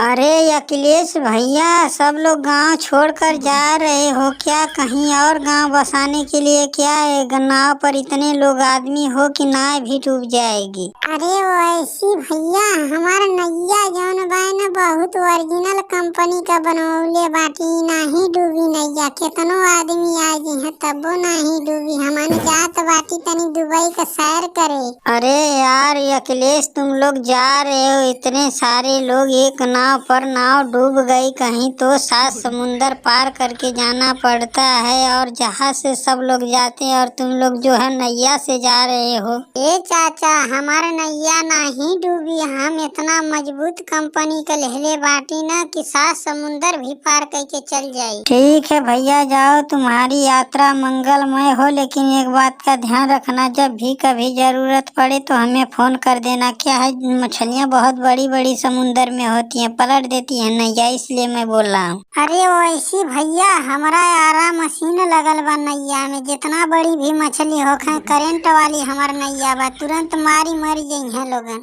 अरे अखिलेश भैया, सब लोग गांव छोड़कर जा रहे हो क्या? कहीं और गांव बसाने के लिए? क्या है नाव पर इतने लोग आदमी हो कि नाव भी डूब जाएगी। अरे वैसी भैया, हमार नैया जौन बा न बहुत ओरिजिनल कंपनी का बनवले बाटी। नाही डूबी नैया, केतनो आदमी आ जी तबो नाही डूबी। हमन जात बाटी तनी दुबई का सैर करे। अरे यार अखिलेश, तुम लोग जा रहे हो इतने सारे लोग एक नाव पर, नाव डूब गई कहीं तो 7 समुंदर पार करके जाना पड़ता है, और जहाज से सब लोग जाते हैं और तुम लोग जो है नैया से जा रहे हो। ए चाचा, हमार नैया नहीं डूबी। हम इतना मजबूत कंपनी का लेहले बाटी न कि 7 समुंदर भी पार करके चल जाई। ठीक है भैया, जाओ, तुम्हारी यात्रा मंगलमय हो। लेकिन एक बात का ध्यान रखना, जब भी कभी जरूरत पड़े तो हमें फोन कर देना। क्या है, मछलियाँ बहुत बड़ी बड़ी समुंदर में होती हैं, पलट देती हैं नैया, इसलिए मैं बोल रहा हूँ। अरे वैसी भैया, हमारा यारा मशीन लगल बा नैया में। जितना बड़ी भी मछली हो, करेंट वाली हमार नैया बा, तुरंत मारी मर जई है लोगन।